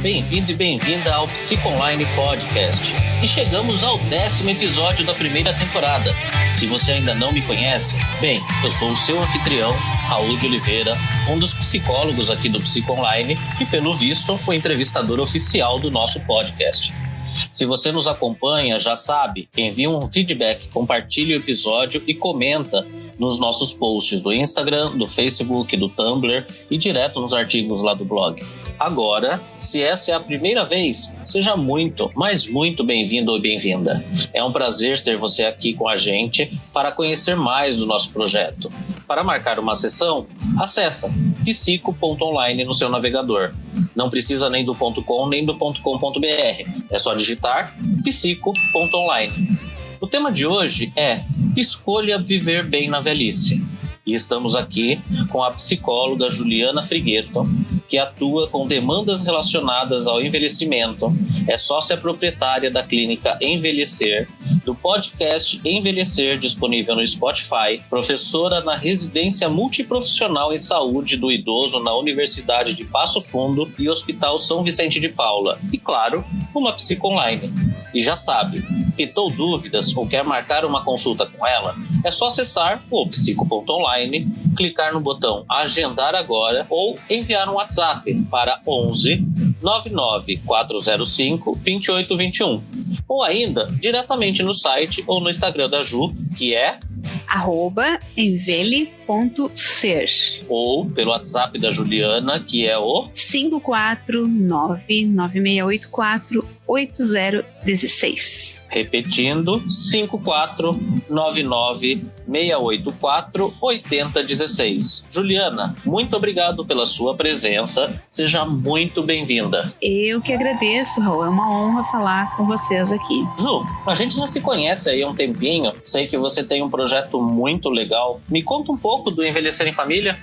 Bem-vindo e bem-vinda ao Psiconline Podcast. E chegamos ao 10º episódio da primeira temporada. Se você ainda não me conhece, bem, eu sou o seu anfitrião, Raul de Oliveira, um dos psicólogos aqui do Psiconline e, pelo visto, o entrevistador oficial do nosso podcast. Se você nos acompanha, já sabe, envie um feedback, compartilhe o episódio e comenta nos nossos posts do Instagram, do Facebook, do Tumblr e direto nos artigos lá do blog. Agora, se essa é a primeira vez, seja muito, mas muito bem-vindo ou bem-vinda. É um prazer ter você aqui com a gente para conhecer mais do nosso projeto. Para marcar uma sessão, acessa psico.online no seu navegador. Não precisa nem do .com nem do .com.br. É só digitar psico.online. O tema de hoje é Escolha Viver Bem na Velhice. E estamos aqui com a psicóloga Juliana Frigueto, que atua com demandas relacionadas ao envelhecimento, é sócia proprietária da clínica Envelhecer, do podcast Envelhecer, disponível no Spotify, professora na residência multiprofissional em saúde do idoso na Universidade de Passo Fundo e Hospital São Vicente de Paula, e claro, uma psiconline. E já sabe, pintou dúvidas ou quer marcar uma consulta com ela? É só acessar o psico.online, clicar no botão Agendar Agora ou enviar um WhatsApp para 11 99 405 2821 ou ainda diretamente no site ou no Instagram da Ju, que é @envele.ser ou pelo WhatsApp da Juliana, que é o 54996848016. Repetindo, 54996848016. Juliana, muito obrigado pela sua presença. Seja muito bem-vinda. Eu que agradeço, Raul. É uma honra falar com vocês aqui. Ju, a gente já se conhece aí há um tempinho. Sei que você tem um projeto muito legal. Me conta um pouco do Envelhecer em Família.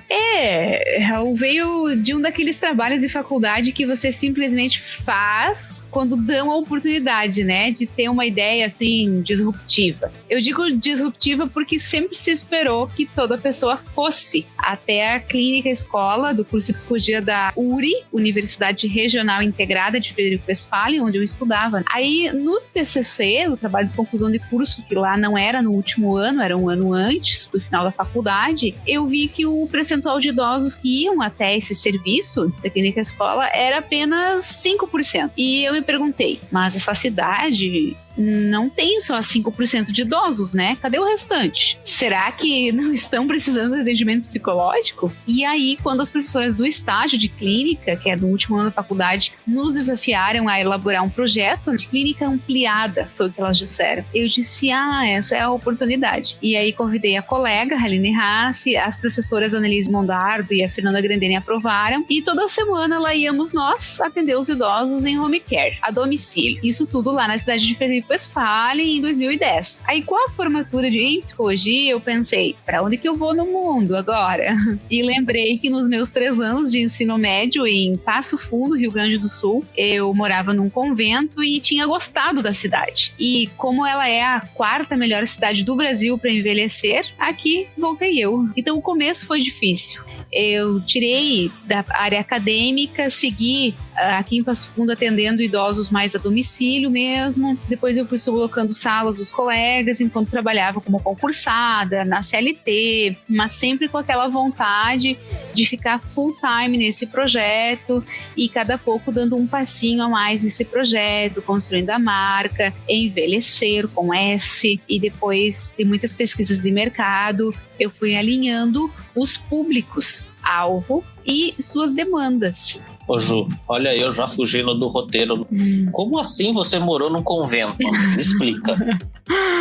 Raul, veio de um daqueles trabalhos de faculdade que você simplesmente faz quando dão a oportunidade, né? De ter uma ideia, assim, disruptiva. Eu digo disruptiva porque sempre se esperou que toda pessoa fosse até a clínica escola do curso de psicologia da URI, Universidade Regional Integrada de Frederico Westphalen, onde eu estudava. Aí, no TCC, no trabalho de conclusão de curso, que lá não era no último ano, era um ano antes do final da faculdade, eu vi que o percentual de idosos que iam até esse serviço da clínica escola era apenas 5%. E eu me perguntei, mas essa cidade não tem só 5% de idosos, né? Cadê o restante? Será que não estão precisando de atendimento psicológico? E aí, quando as professoras do estágio de clínica, que é do último ano da faculdade, nos desafiaram a elaborar um projeto de clínica ampliada, foi o que elas disseram. Eu disse, essa é a oportunidade. E aí convidei a colega, Haline Hassi, as professoras Annelise Mondardo e a Fernanda Grandene aprovaram, e toda semana lá íamos nós atender os idosos em home care, a domicílio. Isso tudo lá na cidade de Frederico Westphalen em 2010. Aí com a formatura em psicologia eu pensei, pra onde que eu vou no mundo agora? E lembrei que nos meus 3 anos de ensino médio em Passo Fundo, Rio Grande do Sul, eu morava num convento e tinha gostado da cidade. E como ela é a 4ª melhor cidade do Brasil para envelhecer, aqui voltei eu. Então o começo foi difícil. Eu tirei da área acadêmica, segui aqui em Passo Fundo atendendo idosos mais a domicílio mesmo. Depois eu fui colocando salas dos colegas enquanto trabalhava como concursada, na CLT, mas sempre com aquela vontade de ficar full time nesse projeto e cada pouco dando um passinho a mais nesse projeto, construindo a marca, Envelhecer com S, e depois de muitas pesquisas de mercado, eu fui alinhando os públicos-alvo e suas demandas. Ô Ju, olha eu já fugindo do roteiro. Como assim você morou num convento? Me explica.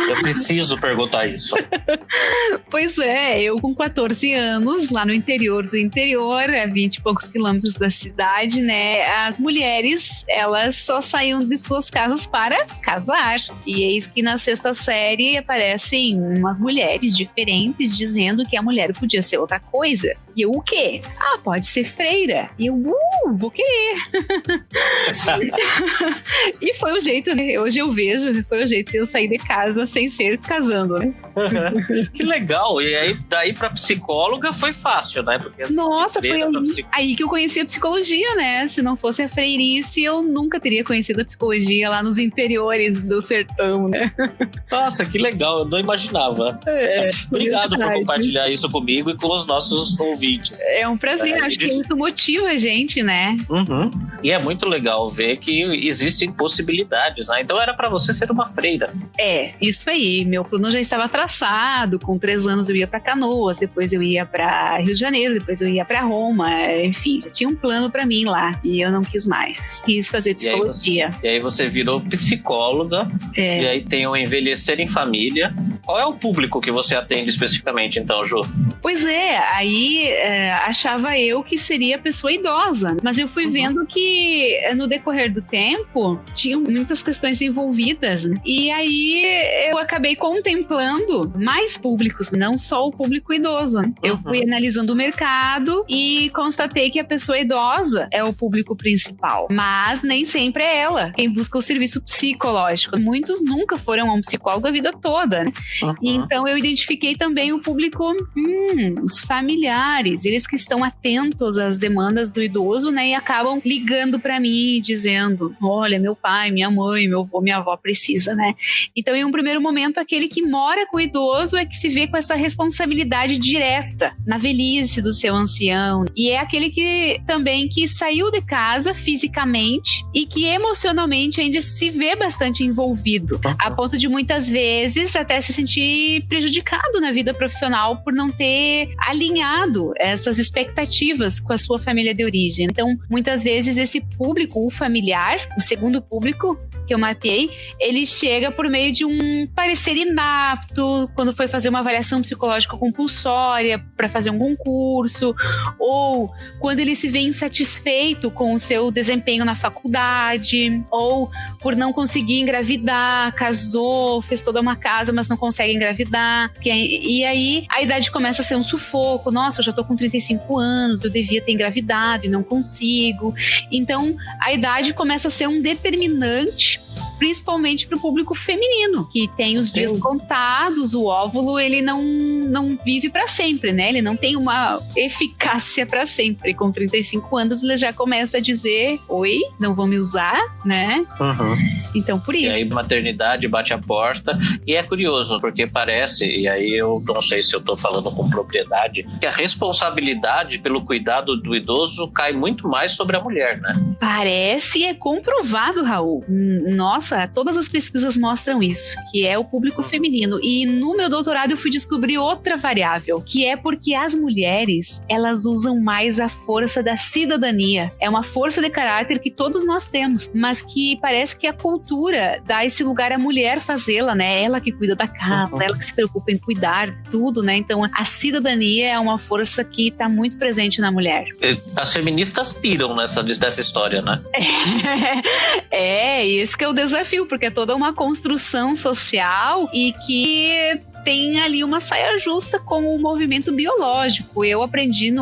Eu preciso perguntar isso. Pois é, eu com 14 anos, lá no interior do interior, a 20 e poucos quilômetros da cidade, né? As mulheres, elas só saíam de suas casas para casar. E eis que na 6ª série aparecem umas mulheres diferentes dizendo que a mulher podia ser outra coisa. E eu, o quê? Ah, pode ser freira. E eu, vou querer. E foi o jeito, né? Hoje eu vejo, foi o jeito de eu sair de casa sem ser casando, né? Que legal. E aí, daí pra psicóloga foi fácil, né? Porque nossa, foi aí que eu conheci a psicologia, né? Se não fosse a freirice, eu nunca teria conhecido a psicologia lá nos interiores do sertão, né? Nossa, que legal. Eu não imaginava. Obrigado por compartilhar isso comigo e com os nossos ouvintes. É um prazer. Acho que isso motiva a gente, né? Uhum. E é muito legal ver que existem possibilidades, né? Então era pra você ser uma freira. Isso aí. Meu plano já estava traçado. Com 3 anos eu ia pra Canoas, depois eu ia pra Rio de Janeiro, depois eu ia pra Roma. Enfim, já tinha um plano pra mim lá. E eu não quis mais. Quis fazer psicologia. E aí você virou psicóloga. E aí tem o Envelhecer em Família. Qual é o público que você atende especificamente, então, Ju? Pois é, aí achava eu que seria pessoa idosa, mas eu fui vendo que no decorrer do tempo tinham muitas questões envolvidas, né? E aí eu acabei contemplando mais públicos, não só o público idoso, né? Eu fui analisando o mercado e constatei que a pessoa idosa é o público principal, mas nem sempre é ela quem busca o serviço psicológico. Muitos nunca foram a um psicólogo a vida toda, né? Então eu identifiquei também o público, os familiares, eles que estão atentos às demandas do idoso, né, e acabam ligando para mim dizendo, olha, meu pai, minha mãe, meu avô, minha avó precisa, né? Então em um primeiro momento aquele que mora com o idoso é que se vê com essa responsabilidade direta na velhice do seu ancião, e é aquele que também que saiu de casa fisicamente e que emocionalmente ainda se vê bastante envolvido, a ponto de muitas vezes até se sentir prejudicado na vida profissional por não ter alinhado essas expectativas com a sua família de origem. Então, muitas vezes esse público, o familiar, o segundo público que eu mapeei, ele chega por meio de um parecer inapto, quando foi fazer uma avaliação psicológica compulsória para fazer um concurso, ou quando ele se vê insatisfeito com o seu desempenho na faculdade, ou por não conseguir engravidar, casou, fez toda uma casa, mas não consegue engravidar. E aí a idade começa a ser um sufoco. Nossa, eu já tô com 35 anos, eu devia ter engravidado e não consigo. Então a idade começa a ser um determinante, principalmente para o público feminino, que tem os dias contados, o óvulo ele não vive para sempre, né? Ele não tem uma eficácia para sempre. Com 35 anos ele já começa a dizer, oi, não vão me usar, né? Então por isso. E aí maternidade bate a porta, e é curioso, porque parece, e aí eu não sei se eu tô falando com propriedade, que a responsabilidade pelo cuidado do idoso cai muito mais sobre a mulher, né? Parece, é comprovado, Raul. Nossa, todas as pesquisas mostram isso, que é o público feminino. E no meu doutorado eu fui descobrir outra variável, que é porque as mulheres, elas usam mais a força da cidadania. É uma força de caráter que todos nós temos, mas que parece que a cultura dá esse lugar à mulher fazê-la, né? Ela que cuida da casa, ela que se preocupa em cuidar de tudo, né? Então a cidadania é uma força que está muito presente na mulher. As feministas piram dessa história, né? Esse que é o desafio, porque é toda uma construção social e que tem ali uma saia justa com o movimento biológico. Eu aprendi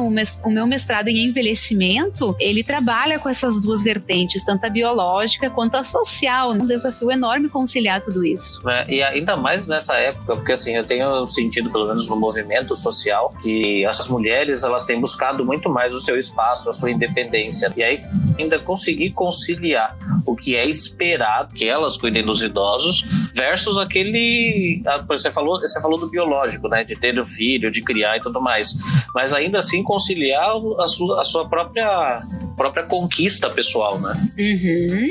o meu mestrado em envelhecimento, ele trabalha com essas duas vertentes, tanto a biológica quanto a social. É um desafio enorme conciliar tudo isso. E ainda mais nessa época, porque assim, eu tenho sentido, pelo menos no movimento social, que essas mulheres, elas têm buscado muito mais o seu espaço, a sua independência. E aí, ainda conseguir conciliar o que é esperado, que elas cuidem dos idosos, versus aquele... Você falou do biológico, né? De ter um filho, de criar e tudo mais. Mas ainda assim conciliar a sua própria conquista pessoal, né?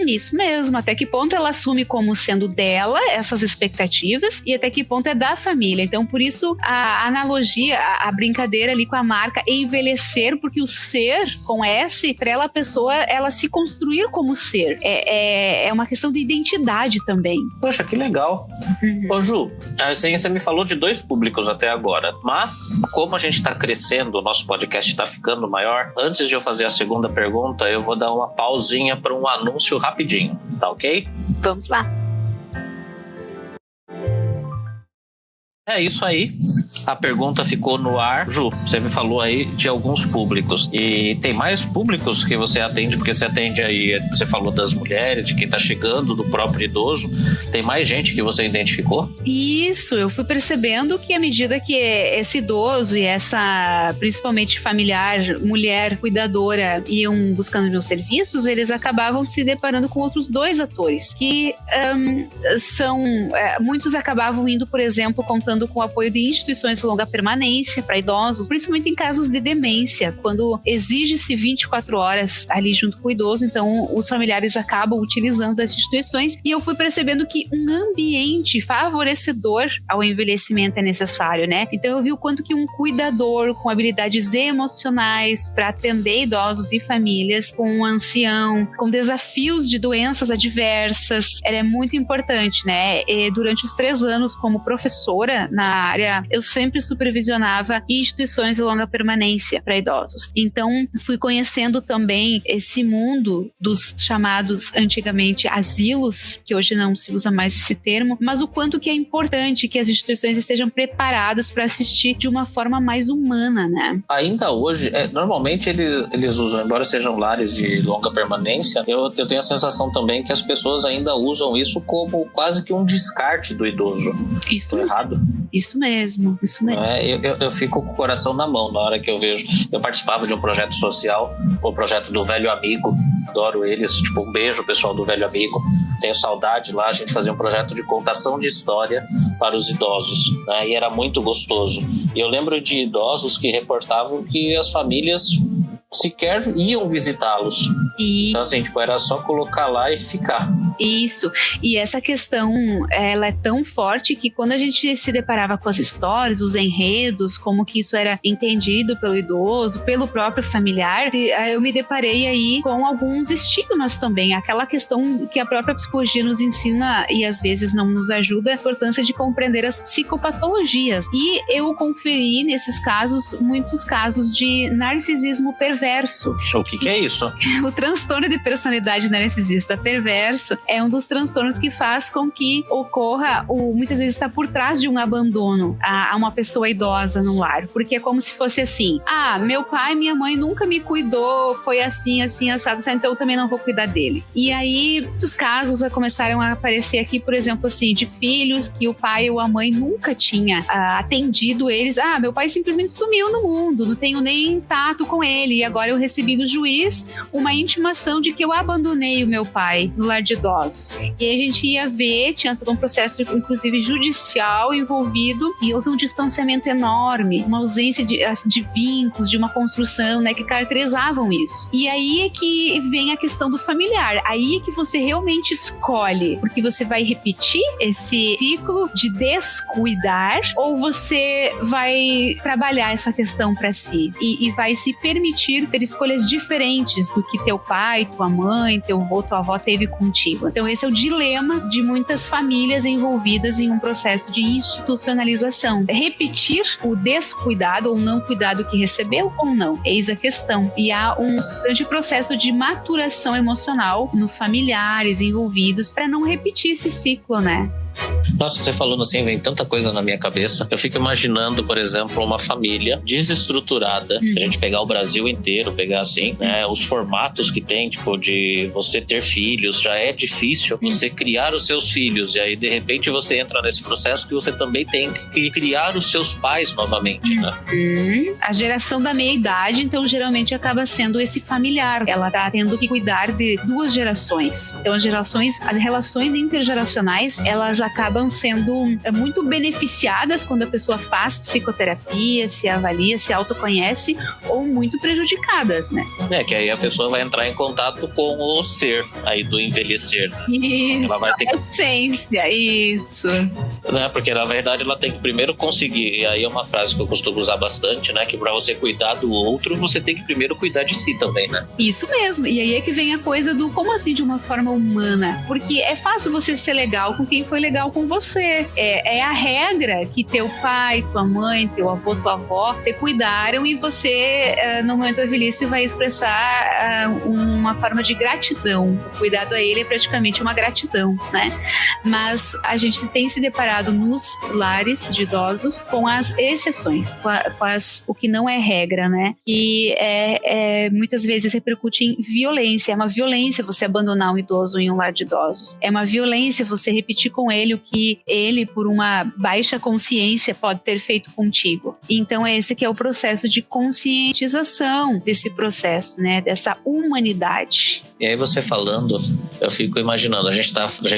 Isso mesmo. Até que ponto ela assume como sendo dela essas expectativas e até que ponto é da família. Então, por isso, a analogia, a brincadeira ali com a marca envelhecer, porque o ser, com S, trela a pessoa, ela se construir como ser. É uma questão de identidade também. Poxa, que legal. Ô Ju, assim, você me falou de 2 públicos até agora, mas como a gente está crescendo, o nosso podcast está ficando maior, antes de eu fazer a segunda pergunta, eu vou dar uma pausinha para um anúncio rapidinho, tá ok? Vamos lá. É isso aí. a pergunta ficou no ar. Ju, você me falou aí de alguns públicos. E tem mais públicos que você atende? Porque você atende aí, você falou das mulheres, de quem tá chegando, do próprio idoso. Tem mais gente que você identificou? Isso, eu fui percebendo que à medida que esse idoso e essa, principalmente familiar, mulher cuidadora, iam buscando meus serviços, eles acabavam se deparando com outros dois atores, que muitos acabavam indo, por exemplo, contando com o apoio de instituições de longa permanência para idosos, principalmente em casos de demência, quando exige-se 24 horas ali junto com o idoso, então os familiares acabam utilizando as instituições, e eu fui percebendo que um ambiente favorecedor ao envelhecimento é necessário, né? Então eu vi o quanto que um cuidador com habilidades emocionais para atender idosos e famílias, com um ancião, com desafios de doenças adversas, é muito importante, né? E durante os 3 anos como professora na área, eu sempre supervisionava instituições de longa permanência para idosos. Então, fui conhecendo também esse mundo dos chamados antigamente asilos, que hoje não se usa mais esse termo, mas o quanto que é importante que as instituições estejam preparadas para assistir de uma forma mais humana, né? Ainda hoje, normalmente eles usam, embora sejam lares de longa permanência, eu tenho a sensação também que as pessoas ainda usam isso como quase que um descarte do idoso. Isso. Tô errado? Isso mesmo. Eu fico com o coração na mão na hora que eu vejo. Eu participava de um projeto social, o projeto do Velho Amigo. Adoro eles, um beijo pessoal do Velho Amigo. Tenho saudade lá, a gente fazia um projeto de contação de história para os idosos, né? E era muito gostoso. E eu lembro de idosos que reportavam que as famílias sequer iam visitá-los. Então, assim, era só colocar lá e ficar. Isso. E essa questão, ela é tão forte que quando a gente se deparava com as histórias, os enredos, como que isso era entendido pelo idoso, pelo próprio familiar, eu me deparei aí com alguns estigmas também. Aquela questão que a própria psicologia nos ensina e às vezes não nos ajuda, a importância de compreender as psicopatologias. E eu conferi nesses casos, muitos casos de narcisismo perverso. O que é isso? O transtorno de personalidade narcisista perverso é um dos transtornos que faz com que ocorra, muitas vezes está por trás de um abandono a uma pessoa idosa no lar, porque é como se fosse assim: meu pai e minha mãe nunca me cuidou, foi assim, assado, então eu também não vou cuidar dele. E aí, muitos casos começaram a aparecer aqui, por exemplo, assim, de filhos que o pai ou a mãe nunca tinha atendido eles. Meu pai simplesmente sumiu no mundo, não tenho nem tato com ele, e agora eu recebi do juiz uma intimação de que eu abandonei o meu pai no lar de idosos. E aí a gente ia ver, tinha todo um processo, inclusive judicial, envolvido, e houve um distanciamento enorme, uma ausência de vínculos, de uma construção, né, que caracterizavam isso. E aí é que vem a questão do familiar. Aí é que você realmente escolhe, porque você vai repetir esse ciclo de descuidar, ou você vai trabalhar essa questão para si e vai se permitir ter escolhas diferentes do que teu pai, tua mãe, teu avô, tua avó teve contigo. Então esse é o dilema de muitas famílias envolvidas em um processo de institucionalização. Repetir o descuidado ou não cuidado que recebeu ou não? Eis a questão. E há um grande processo de maturação emocional nos familiares envolvidos para não repetir esse ciclo, né? Nossa, você falando assim, vem tanta coisa na minha cabeça. Eu fico imaginando, por exemplo, uma família desestruturada. Se a gente pegar o Brasil inteiro, pegar assim, né, os formatos que tem, de você ter filhos, já é difícil você criar os seus filhos. E aí, de repente, você entra nesse processo que você também tem que criar os seus pais novamente, né? A geração da meia-idade, então, geralmente acaba sendo esse familiar. Ela tá tendo que cuidar de 2 gerações. Então, as relações intergeracionais, elas acabam sendo muito beneficiadas quando a pessoa faz psicoterapia, se avalia, se autoconhece, ou muito prejudicadas, né? Que aí a pessoa vai entrar em contato com o ser aí do envelhecer, né? Ela vai ter que... essência, isso. Né? Porque na verdade ela tem que primeiro conseguir, e aí é uma frase que eu costumo usar bastante, né? Que pra você cuidar do outro, você tem que primeiro cuidar de si também, né? Isso mesmo, e aí é que vem a coisa do como assim de uma forma humana, porque é fácil você ser legal com quem foi legal com você. É a regra que teu pai, tua mãe, teu avô, tua avó te cuidaram e você, no momento da velhice, vai expressar uma forma de gratidão. O cuidado a ele é praticamente uma gratidão, né? Mas a gente tem se deparado nos lares de idosos com as exceções, o que não é regra, né? E muitas vezes repercute em violência. É uma violência você abandonar um idoso em um lar de idosos. É uma violência você repetir com ele o que ele, por uma baixa consciência, pode ter feito contigo. Então esse que é o processo de conscientização desse processo, né? Dessa humanidade. E aí você falando, eu fico imaginando, a gente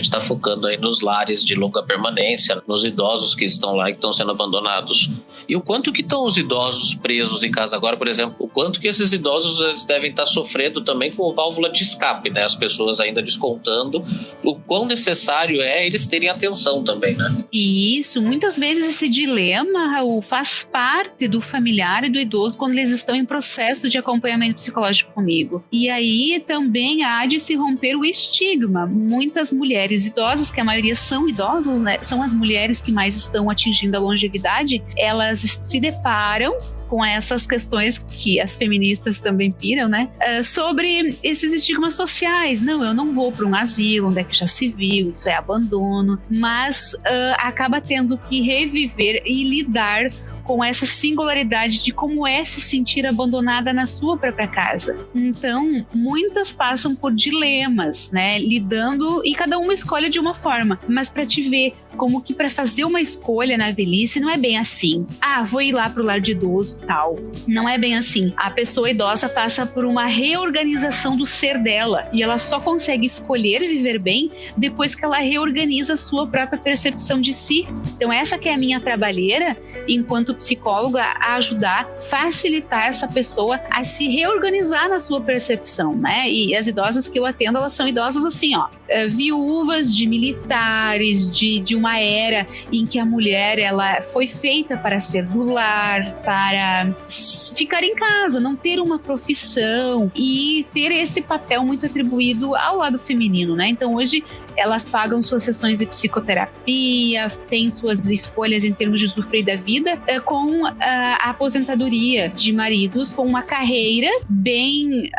tá focando aí nos lares de longa permanência, nos idosos que estão lá e que estão sendo abandonados. E o quanto que estão os idosos presos em casa agora, por exemplo, o quanto que esses idosos eles devem estar sofrendo também com válvula de escape, né? As pessoas ainda descontando o quão necessário é eles terem atenção também, né? E isso, muitas vezes esse dilema, Raul, faz parte do familiar e do idoso quando eles estão em processo de acompanhamento psicológico comigo. E aí também há de se romper o estigma. Muitas mulheres idosas, que a maioria são idosas, né? São as mulheres que mais estão atingindo a longevidade, elas se deparam com essas questões que as feministas também piram, né? Sobre esses estigmas sociais. Não, eu não vou para um asilo, onde é que já se viu, isso é abandono. Mas acaba tendo que reviver e lidar com essa singularidade de como é se sentir abandonada na sua própria casa. Então, muitas passam por dilemas, né? Lidando, e cada uma escolhe de uma forma. Mas para te ver como que para fazer uma escolha na velhice não é bem assim. Vou ir lá pro lar de idoso, tal. Não é bem assim. A pessoa idosa passa por uma reorganização do ser dela e ela só consegue escolher viver bem depois que ela reorganiza a sua própria percepção de si. Então essa que é a minha trabalheira enquanto psicóloga, a ajudar, facilitar essa pessoa a se reorganizar na sua percepção, né? E as idosas que eu atendo, elas são idosas assim, viúvas de militares, de uma era em que a mulher ela foi feita para ser do lar, para ficar em casa, não ter uma profissão e ter esse papel muito atribuído ao lado feminino, né? Então hoje elas pagam suas sessões de psicoterapia, têm suas escolhas em termos de usufruir da vida, com a aposentadoria de maridos, com uma carreira bem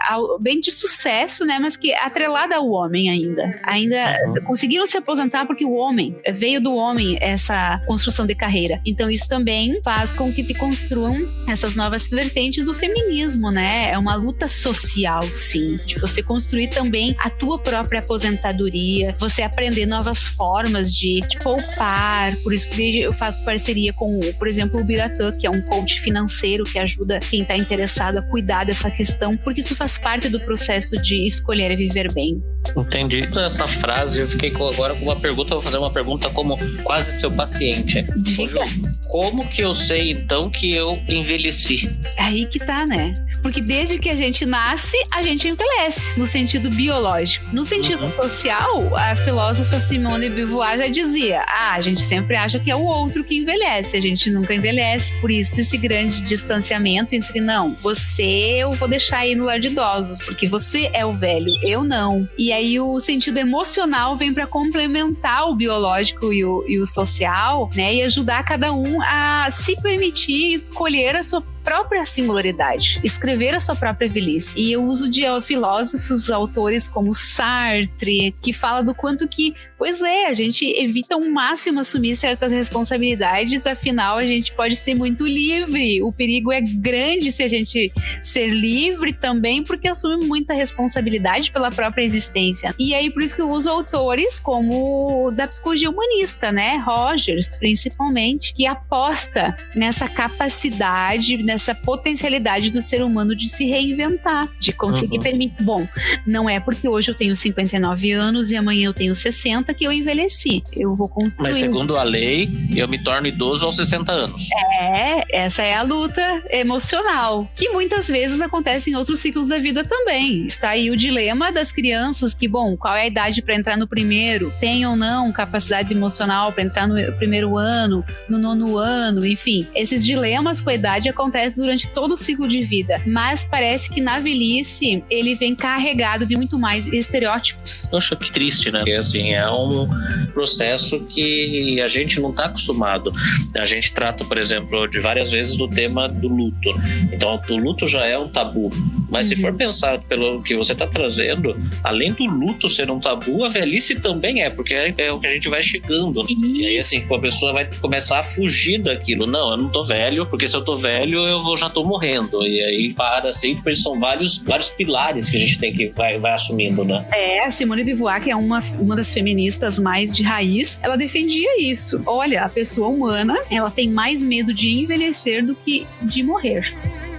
de sucesso, né? Mas que é atrelada ao homem ainda. Ainda conseguiram se aposentar porque o homem, veio do homem essa construção de carreira. Então isso também faz com que se construam essas novas vertentes do feminismo, né? É uma luta social, sim, de você construir também a tua própria aposentadoria, você aprender novas formas de poupar. Por isso que eu faço parceria com, por exemplo, o Biratã, que é um coach financeiro que ajuda quem está interessado a cuidar dessa questão, porque isso faz parte do processo de escolher e viver bem. Entendi essa frase, eu fiquei agora com uma pergunta, vou fazer uma pergunta como quase seu paciente. Diga. Como que eu sei então que eu envelheci? Aí que tá, né? Porque desde que a gente nasce, a gente envelhece, no sentido biológico. No sentido social, a filósofa Simone de Beauvoir já dizia, a gente sempre acha que é o outro que envelhece, a gente nunca envelhece, por isso esse grande distanciamento entre, não, você eu vou deixar aí no lar de idosos, porque você é o velho, eu não. E aí o sentido emocional vem para complementar o biológico e o social, né, e ajudar cada um a se permitir escolher a sua própria singularidade, escrever a sua própria velhice. E eu uso de filósofos, autores como Sartre, que fala do quanto que, pois é, a gente evita ao máximo assumir certas responsabilidades, afinal a gente pode ser muito livre. O perigo é grande se a gente ser livre também, porque assume muita responsabilidade pela própria existência. E aí por isso que eu uso autores como da psicologia humanista, né? Rogers, principalmente, que aposta nessa capacidade, nessa potencialidade do ser humano de se reinventar, de conseguir permitir. Bom, não é porque hoje eu tenho 59 anos e amanhã eu tenho 60 que eu envelheci. Eu vou construir. Mas segundo a lei, eu me torno idoso aos 60 anos. Essa é a luta emocional, que muitas vezes acontece em outros ciclos da vida também. Está aí o dilema das crianças que, bom, qual é a idade para entrar no primeiro? Tem ou não capacidade emocional para entrar no primeiro ano, no nono ano, enfim. Esses dilemas com a idade acontecem durante todo o ciclo de vida, mas parece que na velhice ele vem carregado de muito mais estereótipos. Poxa, que triste, né? Porque assim, é um processo que a gente não está acostumado. A gente trata, por exemplo, de várias vezes do tema do luto. Então, o luto já é um tabu. Mas se for pensar pelo que você está trazendo, além do luto ser um tabu, a velhice também porque é o que a gente vai chegando. E aí, assim, a pessoa vai começar a fugir daquilo. Não, eu não tô velho, porque se eu tô velho, já tô morrendo. E aí, assim, tipo, são vários pilares que a gente tem que vai assumindo, né? A Simone de Beauvoir, que é uma das feministas mais de raiz, ela defendia isso. Olha, a pessoa humana, ela tem mais medo de envelhecer do que de morrer.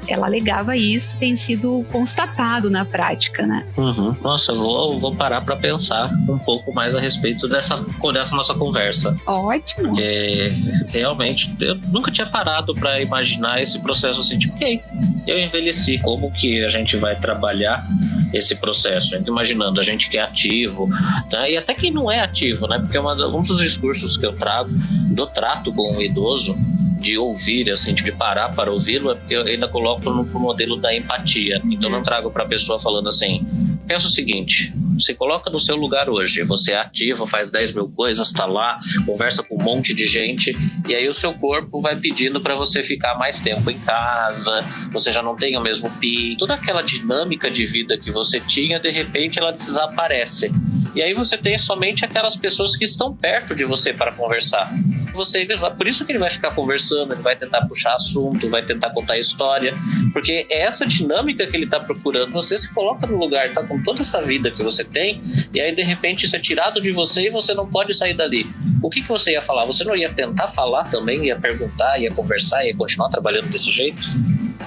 Ela alegava isso, tem sido constatado na prática, né? Nossa, eu vou parar para pensar um pouco mais a respeito dessa nossa conversa. Ótimo. Porque realmente eu nunca tinha parado para imaginar esse processo assim, tipo, ok, eu envelheci. Como que a gente vai trabalhar esse processo? Imaginando a gente que é ativo, né? E até quem não é ativo, né? Porque um dos discursos que eu trago do trato com o idoso, de ouvir, assim, de parar para ouvi-lo, é porque eu ainda coloco no modelo da empatia. Então não trago para a pessoa falando assim, pensa o seguinte, se coloca no seu lugar hoje, você é ativo, faz 10 mil coisas, tá lá, conversa com um monte de gente, e aí o seu corpo vai pedindo para você ficar mais tempo em casa, você já não tem o mesmo pique, toda aquela dinâmica de vida que você tinha, de repente ela desaparece. E aí você tem somente aquelas pessoas que estão perto de você para conversar. Por isso que ele vai ficar conversando, ele vai tentar puxar assunto, vai tentar contar história, porque é essa dinâmica que ele está procurando. Você se coloca no lugar, tá com toda essa vida que você tem, e aí de repente isso é tirado de você e você não pode sair dali. O que você ia falar? Você não ia tentar falar também, ia perguntar, ia conversar, ia continuar trabalhando desse jeito?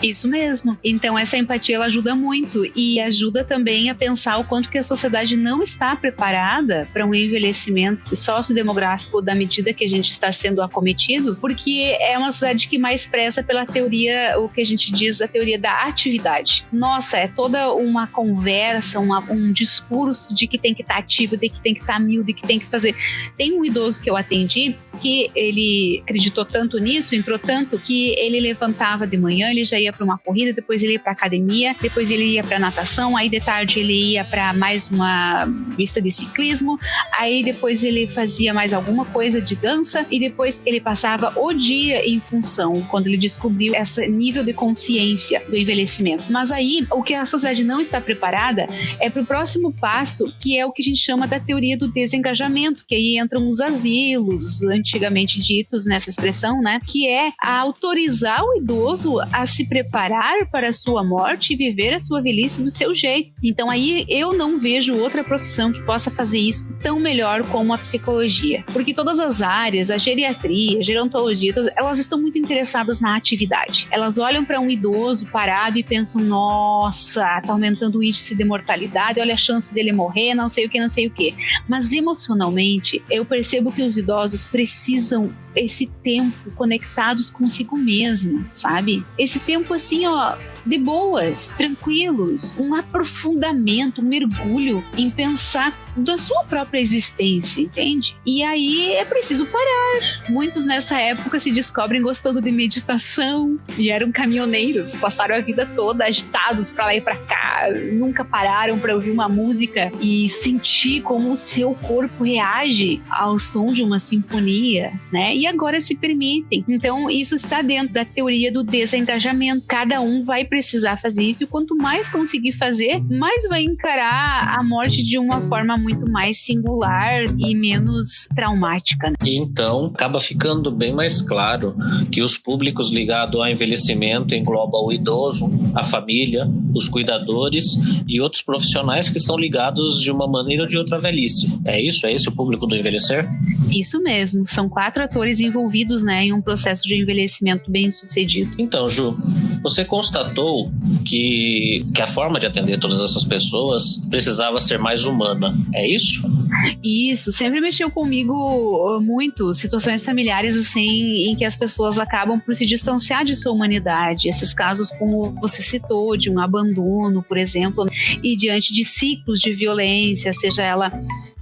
Isso mesmo. Então essa empatia ela ajuda muito e ajuda também a pensar o quanto que a sociedade não está preparada para um envelhecimento sociodemográfico da medida que a gente está sendo acometido, porque é uma sociedade que mais preza pela teoria, o que a gente diz, a teoria da atividade. Nossa, é toda uma conversa, um discurso de que tem que estar ativo, de que tem que estar mil, de que tem que fazer. Tem um idoso que eu atendi que ele acreditou tanto nisso, entrou tanto, que ele levantava de manhã, ele já ia para uma corrida, depois ele ia para academia, depois ele ia para natação, aí de tarde ele ia para mais uma pista de ciclismo, aí depois ele fazia mais alguma coisa de dança e depois ele passava o dia em função, quando ele descobriu esse nível de consciência do envelhecimento. Mas aí, o que a sociedade não está preparada é para o próximo passo, que é o que a gente chama da teoria do desengajamento, que aí entram os asilos, antigamente ditos nessa expressão, né? Que é autorizar o idoso a se preparar para a sua morte e viver a sua velhice do seu jeito. Então aí eu não vejo outra profissão que possa fazer isso tão melhor como a psicologia. Porque todas as áreas, a geriatria, a gerontologia, elas estão muito interessadas na atividade. Elas olham para um idoso parado e pensam, nossa, tá aumentando o índice de mortalidade, olha a chance dele morrer, não sei o que. Mas emocionalmente, eu percebo que os idosos precisam esse tempo conectados consigo mesmo, sabe? Esse tempo assim, ó, de boas, tranquilos, um aprofundamento, um mergulho em pensar da sua própria existência, entende? E aí é preciso parar. Muitos nessa época se descobrem gostando de meditação e eram caminhoneiros, passaram a vida toda agitados pra lá e pra cá, nunca pararam pra ouvir uma música e sentir como o seu corpo reage ao som de uma sinfonia, né? E agora se permitem. Então isso está dentro da teoria do desengajamento. Cada um vai precisar fazer isso e quanto mais conseguir fazer, mais vai encarar a morte de uma forma muito mais singular e menos traumática, né? Então, acaba ficando bem mais claro que os públicos ligados ao envelhecimento englobam o idoso, a família, os cuidadores e outros profissionais que são ligados de uma maneira ou de outra à velhice. É isso? É esse o público do envelhecer? Isso mesmo. São 4 atores envolvidos, né, em um processo de envelhecimento bem sucedido. Então, Ju, você constatou que a forma de atender todas essas pessoas precisava ser mais humana. É isso? Isso, sempre mexeu comigo muito situações familiares assim em que as pessoas acabam por se distanciar de sua humanidade. Esses casos como você citou, de um abandono, por exemplo, e diante de ciclos de violência, seja ela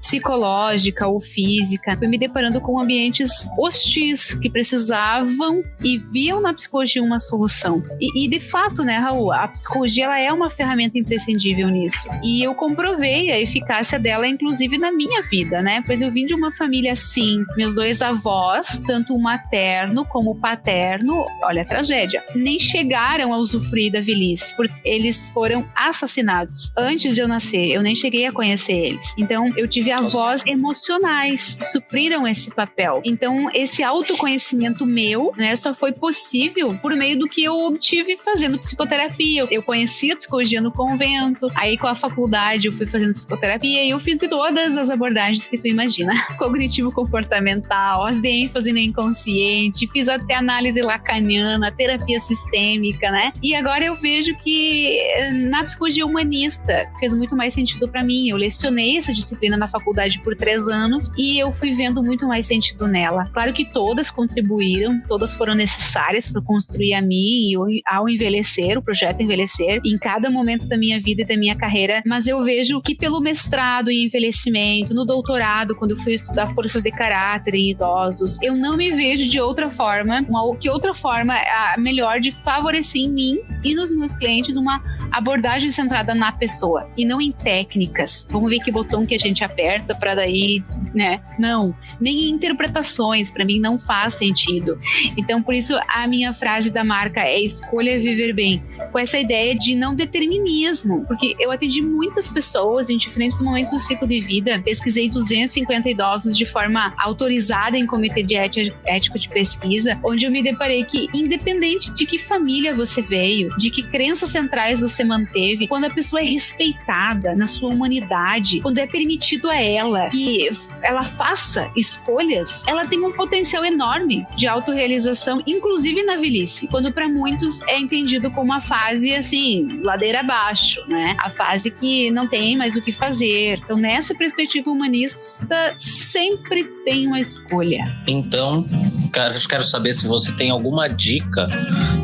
psicológica ou física, fui me deparando com ambientes hostis que precisavam e viam na psicologia uma solução. E de fato, né, Raul, a psicologia ela é uma ferramenta imprescindível nisso. E eu comprovei a eficácia dela, inclusive na minha vida, né? Pois eu vim de uma família assim, meus 2 avós, tanto o materno como o paterno, olha a tragédia, nem chegaram a usufruir da velhice, porque eles foram assassinados antes de eu nascer. Eu nem cheguei a conhecer eles. Então, eu tive avós emocionais que supriram esse papel. Então, esse autoconhecimento meu, né, só foi possível por meio do que eu obtive fazendo psicoterapia. Eu conheci a psicologia no convento, aí com a faculdade eu fui fazendo psicoterapia e eu fiz todas as abordagens que tu imagina. Cognitivo-comportamental, as de ênfase no inconsciente, fiz até análise lacaniana, terapia sistêmica, né? E agora eu vejo que na psicologia humanista fez muito mais sentido pra mim. Eu lecionei essa disciplina na faculdade por 3 anos e eu fui vendo muito mais sentido nela. Claro que todas contribuíram, todas foram necessárias para construir a mim e ao envelhecer, o projeto Envelhecer, em cada momento da minha vida e da minha carreira, mas eu vejo que pelo mestrado em envelhecimento, no doutorado, quando eu fui estudar forças de caráter em idosos, eu não me vejo de outra forma, que outra forma melhor de favorecer em mim e nos meus clientes uma abordagem centrada na pessoa e não em técnicas. Vamos ver que botão que a gente aperta para daí, né? Não, nem em interpretações, para mim não faz sentido. Então, por isso a minha frase da marca é escolha viver bem, com essa ideia de não determinismo, porque eu atendi muitas pessoas em diferentes momentos do ciclo de vida, pesquisei 250 idosos de forma autorizada em comitê de ético de pesquisa, onde eu me deparei que, independente de que família você veio, de que crenças centrais você manteve, quando a pessoa é respeitada na sua humanidade, quando é permitido a ela que ela faça escolhas, ela tem um potencial enorme de autorrealização, inclusive na velhice, quando para muitos é entendido como uma fase assim, ladeira abaixo, né? A fase que não tem mais o que fazer. Então, nessa perspectiva humanista, sempre tem uma escolha. Então, eu quero saber se você tem alguma dica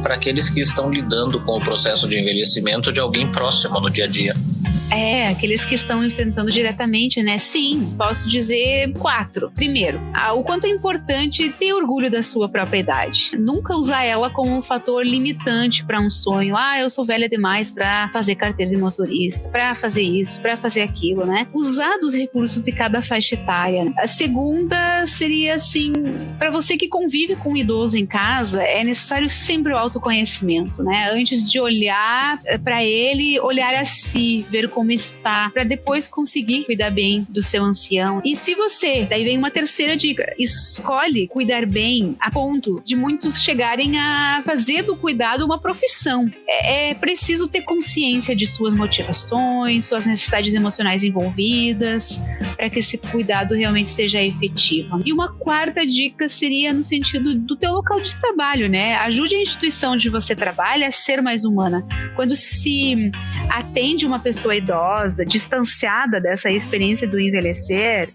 para aqueles que estão lidando com o processo de envelhecimento de alguém próximo no dia a dia. Aqueles que estão enfrentando diretamente, né? Sim, posso dizer 4. Primeiro, o quanto é importante ter orgulho da sua própria idade. Nunca usar ela como um fator limitante para um sonho. Eu sou velha demais para fazer carteira de motorista, para fazer isso, para fazer aquilo, né? Usar dos recursos de cada faixa etária. A segunda seria assim, para você que convive com um idoso em casa, é necessário sempre o autoconhecimento, né? Antes de olhar para ele, olhar a si, ver como está, para depois conseguir cuidar bem do seu ancião. E se você, daí vem uma terceira dica, escolhe cuidar bem a ponto de muitos chegarem a fazer do cuidado uma profissão. É preciso ter consciência de suas motivações, suas necessidades emocionais envolvidas, para que esse cuidado realmente seja efetivo. E uma quarta dica seria no sentido do teu local de trabalho, né? Ajude a instituição onde você trabalha a ser mais humana. Quando se atende uma pessoa idosa, distanciada dessa experiência do envelhecer,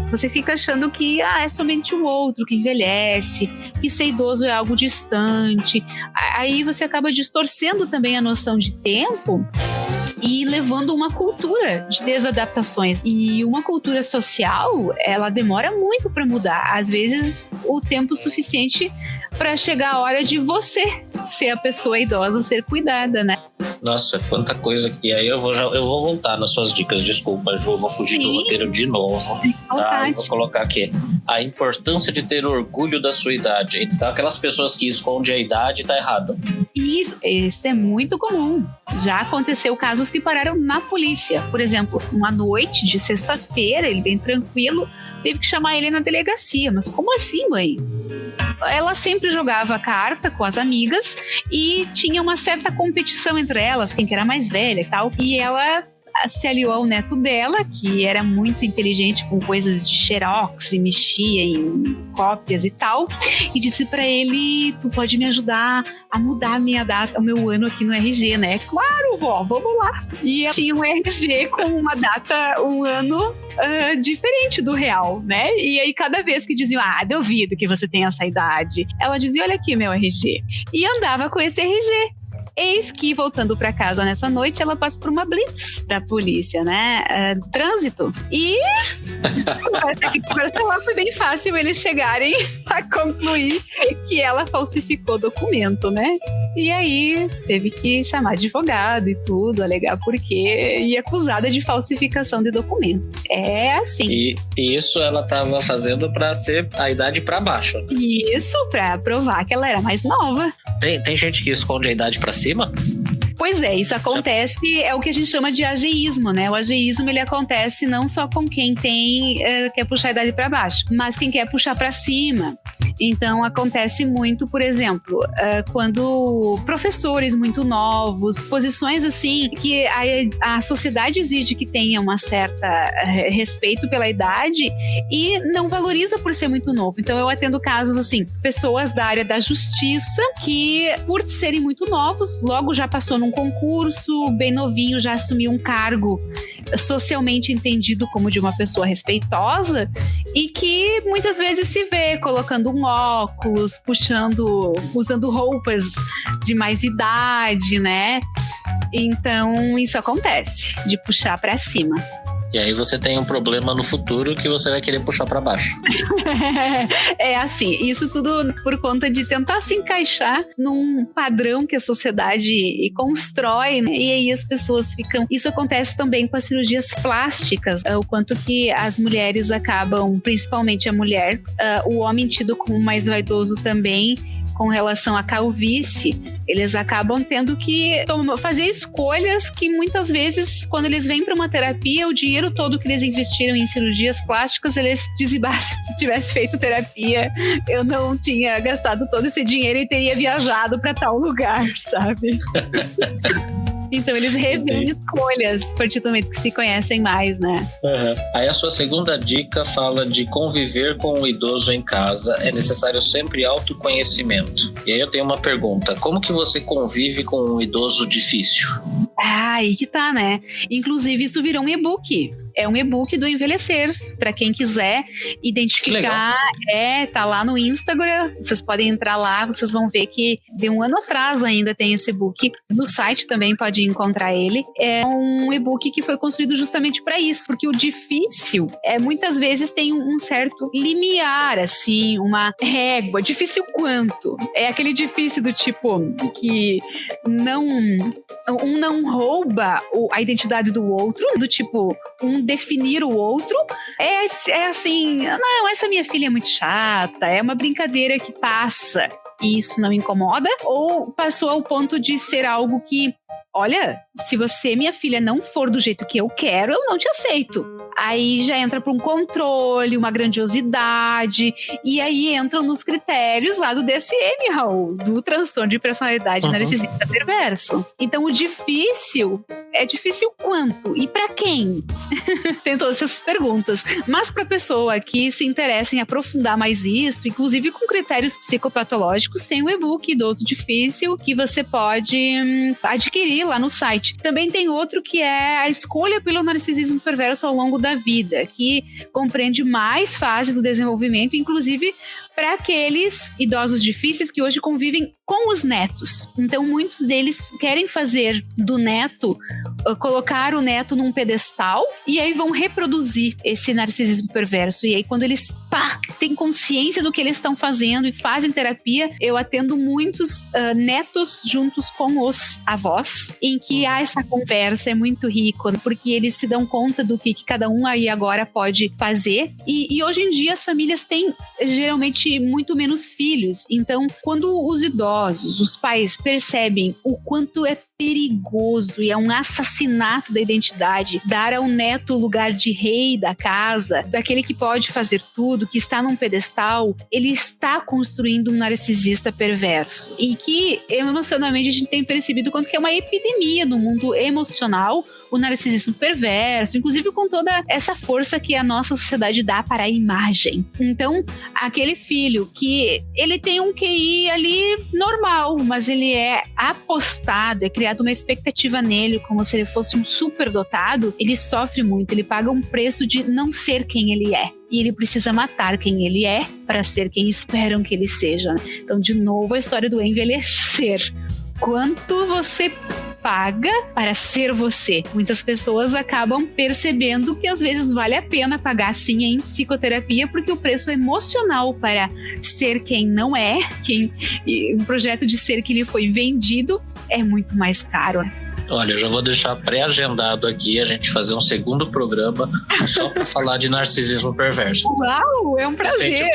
você fica achando que é somente o outro que envelhece, que ser idoso é algo distante. Aí você acaba distorcendo também a noção de tempo e levando uma cultura de desadaptações. E uma cultura social, ela demora muito para mudar. Às vezes, o tempo suficiente para chegar a hora de você ser a pessoa idosa, ser cuidada, né? Nossa, quanta coisa que... Aí eu vou voltar nas suas dicas, desculpa, Ju, eu vou fugir do roteiro de novo. Tá? Eu vou colocar aqui. A importância de ter orgulho da sua idade. Então, aquelas pessoas que escondem a idade, tá errado. Isso é muito comum. Já aconteceu casos que pararam na polícia. Por exemplo, uma noite de sexta-feira, ele bem tranquilo, teve que chamar ele na delegacia. Mas como assim, mãe? Ela sempre jogava carta com as amigas e tinha uma certa competição entre elas, quem que era mais velha e tal. E ela se aliou ao neto dela, que era muito inteligente com coisas de xerox e mexia em cópias e tal, e disse pra ele: tu pode me ajudar a mudar a minha data, o meu ano aqui no RG, né? Claro, vó, vamos lá. E ela tinha um RG com uma data, um ano diferente do real, né? E aí cada vez que diziam: duvido que você tenha essa idade, ela dizia: olha aqui meu RG, e andava com esse RG. Eis que, voltando pra casa nessa noite, ela passa por uma blitz da polícia, né? Trânsito. E parece que lá foi bem fácil eles chegarem a concluir que ela falsificou documento, né? E aí teve que chamar advogado e tudo, alegar porquê, e acusada de falsificação de documento. É assim. E isso ela tava fazendo pra ser a idade pra baixo, né? Isso, pra provar que ela era mais nova. Tem gente que esconde a idade pra cima? Pois é, isso acontece, é o que a gente chama de ageísmo, né? O ageísmo, ele acontece não só com quem quer puxar a idade para baixo, mas quem quer puxar para cima. Então, acontece muito, por exemplo, quando professores muito novos, posições assim, que a sociedade exige que tenha uma certa respeito pela idade e não valoriza por ser muito novo. Então, eu atendo casos assim, pessoas da área da justiça que, por serem muito novos, logo já passou num concurso, bem novinho, já assumiu um cargo socialmente entendido como de uma pessoa respeitosa e que muitas vezes se vê colocando um óculos, usando roupas de mais idade, né? Então, isso acontece, de puxar pra cima. E aí você tem um problema no futuro que você vai querer puxar pra baixo. É assim, isso tudo por conta de tentar se encaixar num padrão que a sociedade constrói, né? E aí as pessoas ficam... Isso acontece também com as cirurgias plásticas, o quanto que as mulheres acabam, principalmente a mulher, o homem tido como mais vaidoso também, com relação à calvície, eles acabam tendo que fazer escolhas que muitas vezes, quando eles vêm para uma terapia, o dinheiro todo que eles investiram em cirurgias plásticas, eles dizem, se tivesse feito terapia, eu não tinha gastado todo esse dinheiro e teria viajado para tal lugar, sabe? Então eles revêem escolhas a partir do momento que se conhecem mais, né? Uhum. Aí a sua segunda dica fala de conviver com o idoso em casa. É necessário sempre autoconhecimento. E aí eu tenho uma pergunta. Como que você convive com um idoso difícil? Aí que tá, né? Inclusive isso virou um e-book. É um e-book do Envelhecer, para quem quiser identificar. Tá lá no Instagram, vocês podem entrar lá, vocês vão ver que de um ano atrás ainda tem esse e-book. No site também pode encontrar ele. É um e-book que foi construído justamente para isso, porque o difícil muitas vezes tem um certo limiar, assim, uma régua. Difícil quanto? É aquele difícil do tipo que um não rouba a identidade do outro, do tipo, definir o outro, é assim, não, essa minha filha é muito chata, é uma brincadeira que passa e isso não incomoda, ou passou ao ponto de ser algo que, olha, se você, minha filha, não for do jeito que eu quero, eu não te aceito. Aí já entra para um controle, uma grandiosidade, e aí entram nos critérios lá do DSM, Raul, do transtorno de personalidade narcisista perverso. Então o difícil é difícil quanto? E para quem? Tem todas essas perguntas. Mas para pessoa que se interessa em aprofundar mais isso, inclusive com critérios psicopatológicos, tem o e-book Idoso Difícil, que você pode adquirir lá no site. Também tem outro que é a escolha pelo narcisismo perverso ao longo da vida, que compreende mais fases do desenvolvimento, inclusive para aqueles idosos difíceis que hoje convivem com os netos. Então, muitos deles querem fazer do neto, colocar o neto num pedestal, e aí vão reproduzir esse narcisismo perverso. E aí, quando eles têm consciência do que eles estão fazendo e fazem terapia, eu atendo muitos netos juntos com os avós, em que há essa conversa, é muito rico, porque eles se dão conta do que cada um aí agora pode fazer. E hoje em dia as famílias têm geralmente muito menos filhos. Então, quando os idosos, os pais percebem o quanto é perigoso e é um assassinato da identidade dar ao neto o lugar de rei da casa, daquele que pode fazer tudo, que está num pedestal, ele está construindo um narcisista perverso. E que emocionalmente a gente tem percebido quanto que é uma epidemia no mundo emocional, o narcisismo perverso, inclusive com toda essa força que a nossa sociedade dá para a imagem. Então, aquele filho que ele tem um QI ali normal, mas ele é apostado, é criado uma expectativa nele como se ele fosse um superdotado, ele sofre muito, ele paga um preço de não ser quem ele é. E ele precisa matar quem ele é para ser quem esperam que ele seja. Então, de novo, a história do envelhecer. quanto você paga para ser você. Muitas pessoas acabam percebendo que às vezes vale a pena pagar sim em psicoterapia, porque o preço emocional para ser quem não é, um projeto de ser que lhe foi vendido, é muito mais caro. Olha, eu já vou deixar pré-agendado aqui a gente fazer um segundo programa só para falar de narcisismo perverso. Uau, é um prazer!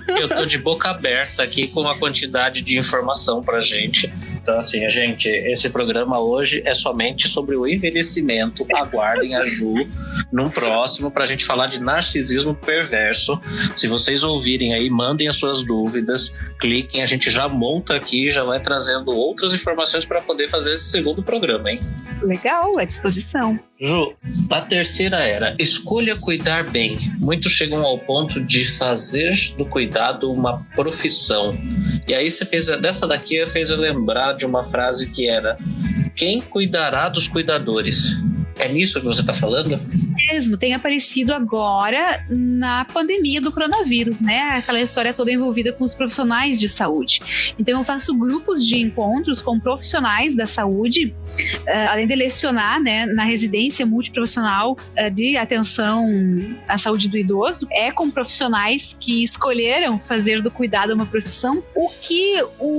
Eu tô de boca aberta aqui com a quantidade de informação pra gente. Então, assim, gente, esse programa hoje é somente sobre o envelhecimento. Aguardem a Ju num próximo pra gente falar de narcisismo perverso. Se vocês ouvirem aí, mandem as suas dúvidas, cliquem, a gente já monta aqui, já vai trazendo outras informações para poder fazer esse segundo programa, hein? Legal, à disposição. Ju, a terceira era: escolha cuidar bem. Muitos chegam ao ponto de fazer do cuidado uma profissão. E aí você fez dessa daqui, fez eu lembrar de uma frase que era: quem cuidará dos cuidadores? É nisso que você está falando? Mesmo, tem aparecido agora na pandemia do coronavírus, né? Aquela história toda envolvida com os profissionais de saúde. Então eu faço grupos de encontros com profissionais da saúde, além de lecionar, né, na residência multiprofissional de atenção à saúde do idoso, é com profissionais que escolheram fazer do cuidado uma profissão. O que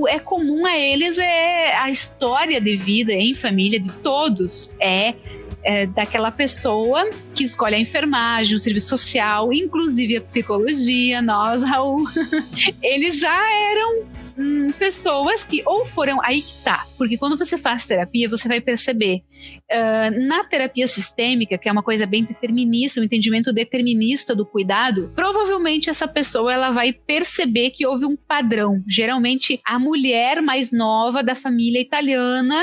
é comum a eles é a história de vida em família de todos, daquela pessoa que escolhe a enfermagem, o serviço social, inclusive a psicologia. Nós, Raul, eles já eram pessoas que ou foram... Aí que tá, porque quando você faz terapia, você vai perceber na terapia sistêmica, que é uma coisa bem determinista, um entendimento determinista do cuidado, provavelmente essa pessoa ela vai perceber que houve um padrão. Geralmente a mulher mais nova da família italiana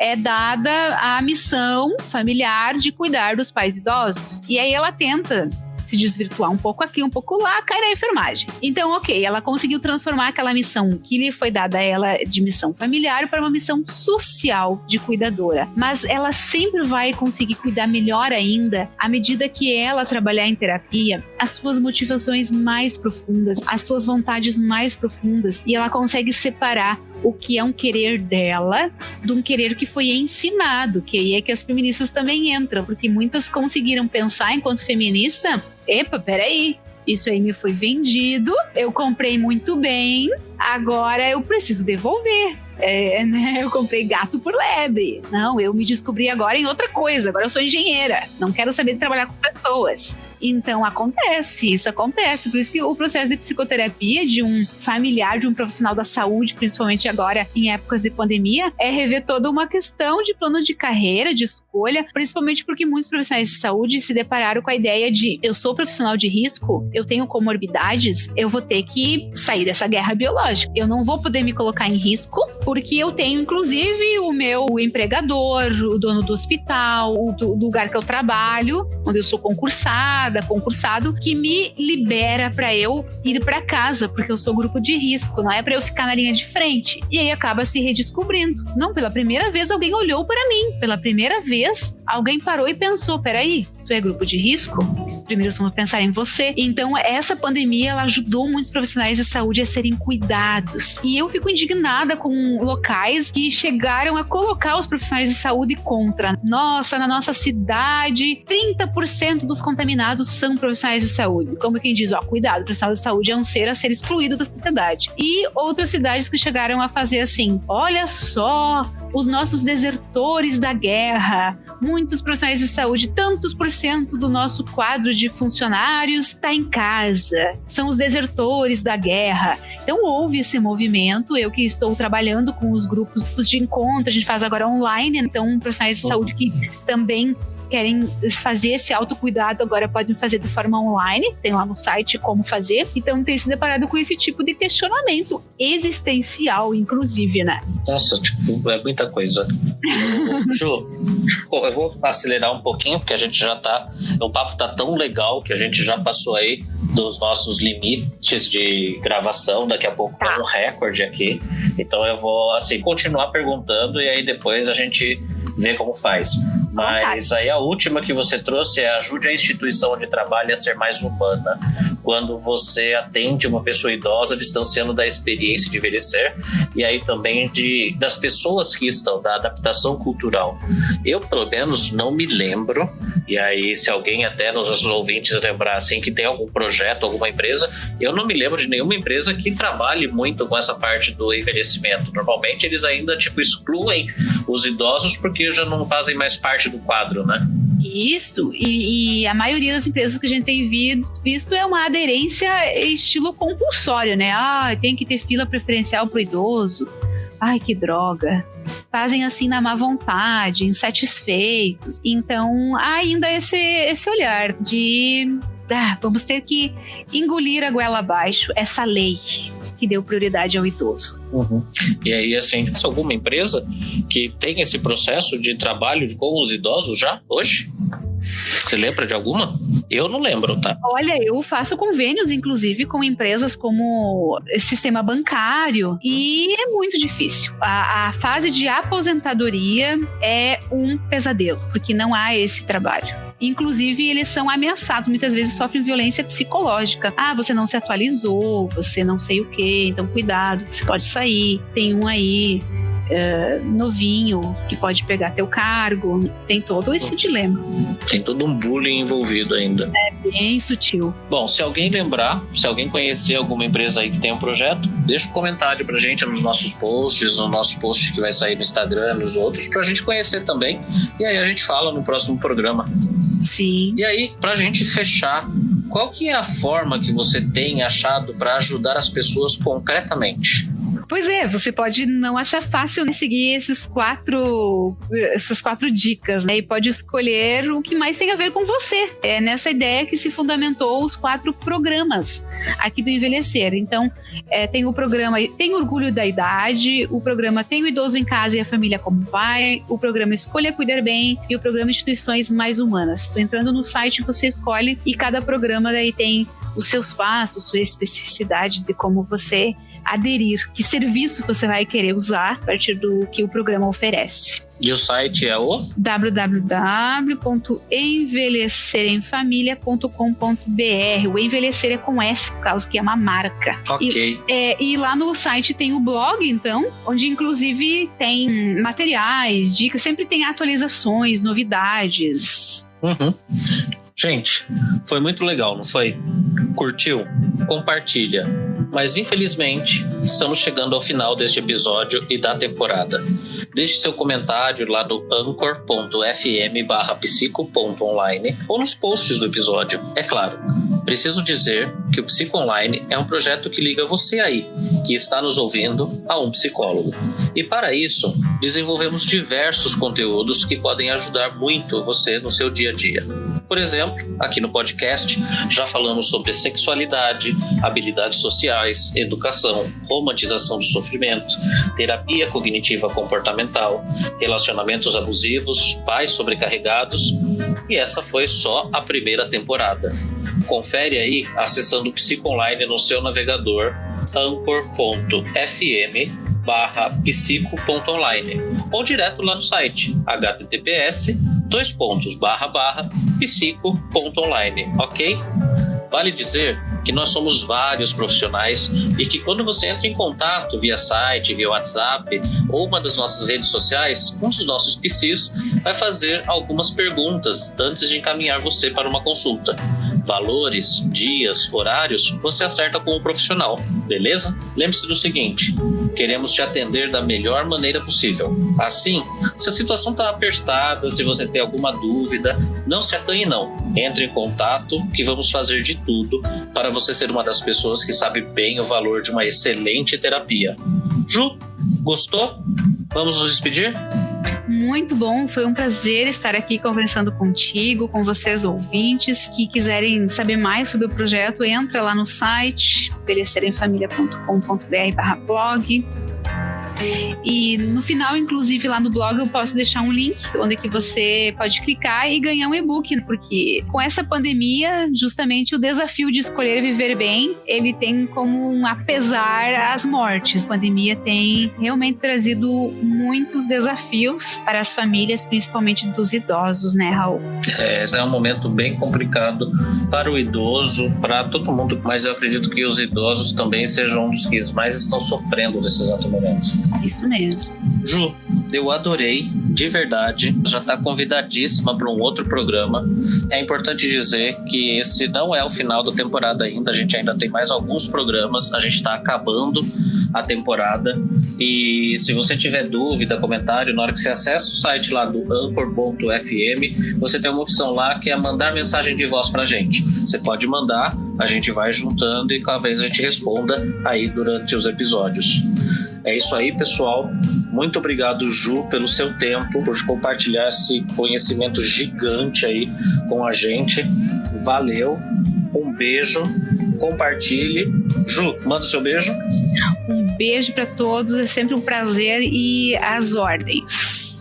é dada a missão familiar de cuidar dos pais idosos. E aí ela tenta se desvirtuar um pouco aqui, um pouco lá, cai na enfermagem. Então, ok, ela conseguiu transformar aquela missão que lhe foi dada a ela de missão familiar para uma missão social de cuidadora. Mas ela sempre vai conseguir cuidar melhor ainda à medida que ela trabalhar em terapia as suas motivações mais profundas, as suas vontades mais profundas, e ela consegue separar o que é um querer dela de um querer que foi ensinado, que aí é que as feministas também entram, porque muitas conseguiram pensar enquanto feminista: epa, peraí, isso aí me foi vendido, eu comprei muito bem, agora eu preciso devolver. Né? Eu comprei gato por lebre. Não, eu me descobri agora em outra coisa. Agora eu sou engenheira. Não quero saber de trabalhar com pessoas. Então isso acontece. Por isso que o processo de psicoterapia de um familiar, de um profissional da saúde, principalmente agora em épocas de pandemia, é rever toda uma questão de plano de carreira, de escolha, principalmente porque muitos profissionais de saúde se depararam com a ideia de: eu sou profissional de risco, eu tenho comorbidades, eu vou ter que sair dessa guerra biológica. Eu não vou poder me colocar em risco, porque eu tenho, inclusive, o meu empregador, o dono do hospital, do lugar que eu trabalho, onde eu sou concursado, que me libera para eu ir para casa, porque eu sou grupo de risco, não é para eu ficar na linha de frente. E aí acaba se redescobrindo. Não, pela primeira vez alguém olhou para mim. Pela primeira vez alguém parou e pensou: peraí, tu é grupo de risco? Primeiro vamos pensar em você. Então essa pandemia ela ajudou muitos profissionais de saúde a serem cuidados. E eu fico indignada com locais que chegaram a colocar os profissionais de saúde contra. Nossa, na nossa cidade 30% dos contaminados são profissionais de saúde. Como quem diz, cuidado, o profissional de saúde é um ser a ser excluído da sociedade. E outras cidades que chegaram a fazer assim: olha só, os nossos desertores da guerra, muitos profissionais de saúde, tantos por cento do nosso quadro de funcionários está em casa, são os desertores da guerra. Então houve esse movimento. Eu que estou trabalhando com os grupos de encontro, a gente faz agora online, então profissionais de saúde que também querem fazer esse autocuidado agora podem fazer de forma online, tem lá no site como fazer. Então tem se deparado com esse tipo de questionamento existencial, inclusive, né? Nossa, é muita coisa. Ju, eu vou acelerar um pouquinho, porque a gente já tá... O papo tá tão legal que a gente já passou aí dos nossos limites de gravação. Daqui a pouco tá um recorde aqui. Então eu vou, assim, continuar perguntando e aí depois a gente vê como faz. Mas aí a última que você trouxe é: ajude a instituição onde trabalha a ser mais humana. quando você atende uma pessoa idosa, distanciando da experiência de envelhecer e aí também das pessoas que estão, da adaptação cultural. Eu, pelo menos, não me lembro, e aí se alguém até nos ouvintes lembrar assim, que tem algum projeto, alguma empresa, eu não me lembro de nenhuma empresa que trabalhe muito com essa parte do envelhecimento. Normalmente eles ainda excluem os idosos porque já não fazem mais parte do quadro, né? Isso, e a maioria das empresas que a gente tem visto é uma aderência estilo compulsório, né? Tem que ter fila preferencial pro idoso. Ai, que droga. Fazem assim na má vontade, insatisfeitos. Então, há ainda esse olhar de vamos ter que engolir a goela abaixo essa lei que deu prioridade ao idoso. Uhum. E aí, assim, tem alguma empresa que tem esse processo de trabalho com os idosos já, hoje? Você lembra de alguma? Eu não lembro, tá? Olha, eu faço convênios, inclusive, com empresas como sistema bancário, e é muito difícil. A fase de aposentadoria é um pesadelo, porque não há esse trabalho. Inclusive, eles são ameaçados, muitas vezes sofrem violência psicológica. Você não se atualizou, você não sei o quê, então cuidado, você pode sair. Tem um aí novinho que pode pegar teu cargo. Tem todo esse dilema. Tem todo um bullying envolvido ainda. É bem sutil. Bom, se alguém lembrar, se alguém conhecer alguma empresa aí que tem um projeto, deixa um comentário pra gente nos nossos posts, no nosso post que vai sair no Instagram, nos outros, pra gente conhecer também. E aí a gente fala no próximo programa. Sim. E aí, pra gente fechar, qual que é a forma que você tem achado para ajudar as pessoas concretamente? Pois é, você pode não achar fácil seguir essas quatro dicas, né? E pode escolher o que mais tem a ver com você. É nessa ideia que se fundamentou os 4 programas aqui do Envelhecer. Então, tem o programa Tem Orgulho da Idade, o programa Tem o Idoso em Casa e a Família Como Vai, o programa Escolha Cuidar Bem e o programa Instituições Mais Humanas. Entrando no site, você escolhe e cada programa daí tem os seus passos, suas especificidades e como você aderir, que serviço você vai querer usar a partir do que o programa oferece. E o site é o? www.envelheceremfamilia.com.br. O envelhecer é com S, por causa que é uma marca. Ok. E lá no site tem o blog, então, onde inclusive tem materiais, dicas, sempre tem atualizações, novidades. Uhum. Gente, foi muito legal, não foi? Curtiu? Compartilha. Mas infelizmente, estamos chegando ao final deste episódio e da temporada. Deixe seu comentário lá no anchor.fm/psico.online ou nos posts do episódio. É claro, preciso dizer que o Psico Online é um projeto que liga você aí, que está nos ouvindo, a um psicólogo. E para isso, desenvolvemos diversos conteúdos que podem ajudar muito você no seu dia a dia. Por exemplo, aqui no podcast, já falamos sobre sexualidade, habilidades sociais, educação, romantização do sofrimento, terapia cognitiva comportamental, relacionamentos abusivos, pais sobrecarregados, e essa foi só a primeira temporada. Confere aí acessando o Psico Online no seu navegador anchor.fm/psico.online ou direto lá no site https://psico.online, ok? Vale dizer que nós somos vários profissionais e que quando você entra em contato via site, via WhatsApp ou uma das nossas redes sociais, um dos nossos PCs vai fazer algumas perguntas antes de encaminhar você para uma consulta. Valores, dias, horários, você acerta com o profissional, beleza? Lembre-se do seguinte, queremos te atender da melhor maneira possível. Assim, se a situação está apertada, se você tem alguma dúvida, não se acanhe não. Entre em contato que vamos fazer de tudo para você ser uma das pessoas que sabe bem o valor de uma excelente terapia. Ju, gostou? Vamos nos despedir? Muito bom, foi um prazer estar aqui conversando contigo, com vocês ouvintes que quiserem saber mais sobre o projeto, entra lá no site envelheceremfamilia.com.br/blog E no final, inclusive, lá no blog eu posso deixar um link onde que você pode clicar e ganhar um e-book, porque com essa pandemia, justamente o desafio de escolher viver bem, ele tem como um apesar às mortes. A pandemia tem realmente trazido muitos desafios para as famílias, principalmente dos idosos, né, Raul? É um momento bem complicado para o idoso, para todo mundo, mas eu acredito que os idosos também sejam um dos que mais estão sofrendo nesse exato momento. Isso mesmo. Ju, eu adorei, de verdade, já está convidadíssima para um outro programa. É importante dizer que esse não é o final da temporada ainda, a gente ainda tem mais alguns programas, a gente está acabando a temporada, e se você tiver dúvida, comentário, na hora que você acessa o site lá do Anchor.fm, você tem uma opção lá que é mandar mensagem de voz pra gente. Você pode mandar, a gente vai juntando e talvez a gente responda aí durante os episódios. É isso aí, pessoal. Muito obrigado, Ju, pelo seu tempo, por compartilhar esse conhecimento gigante aí com a gente. Valeu, um beijo, compartilhe. Ju, manda o seu beijo. Um beijo para todos, é sempre um prazer e às ordens.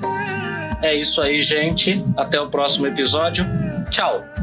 É isso aí, gente. Até o próximo episódio. Tchau!